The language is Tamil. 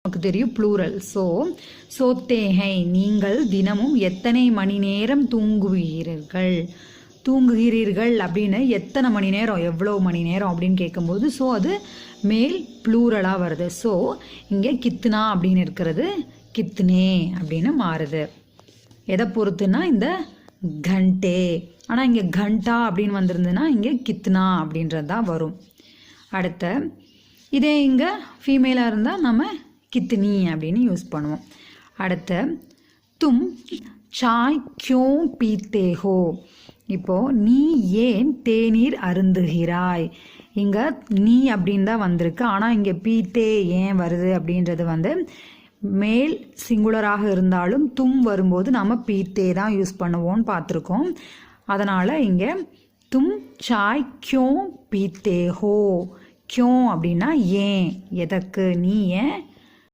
நமக்கு தெரியும் ப்ளூரல். சோத்தே ஹை நீங்கள் தினமும் எத்தனை மணி நேரம் தூங்குகிறீர்கள் அப்படின்னு எத்தனை மணி நேரம், எவ்வளோ மணி நேரம் அப்படின்னு கேட்கும்போது ஸோ அது மேல் ப்ளூரலாக வருது. ஸோ இங்கே கித்னா அப்படின்னு இருக்கிறது கித்னே அப்படின்னு மாறுது. எதை பொறுத்துன்னா இந்த கண்டே. ஆனால் இங்கே கண்டா அப்படின்னு வந்திருந்ததுன்னா இங்கே கித்னா அப்படின்றது தான் வரும். அடுத்த இதே இங்கே ஃபீமேலாக இருந்தால் நம்ம கித்னி அப்படின்னு யூஸ் பண்ணுவோம். அடுத்த தும் சாய் கியூ பீத்தே ஹோ. இப்போது நீ ஏன் தேநீர் அருந்துகிறாய். இங்கே நீ அப்படின்னு தான் வந்திருக்கு. ஆனால் இங்கே பீத்தே ஏன் வருது அப்படின்றது வந்து மேல் சிங்குலராக இருந்தாலும் தும் வரும்போது நம்ம பீத்தே தான் யூஸ் பண்ணுவோம்னு பார்த்துருக்கோம். அதனால் இங்கே தும் சாய் கியூ பீத்தே ஹோ. கியூ அப்படின்னா ஏன், எதற்கு, நீ ஏன்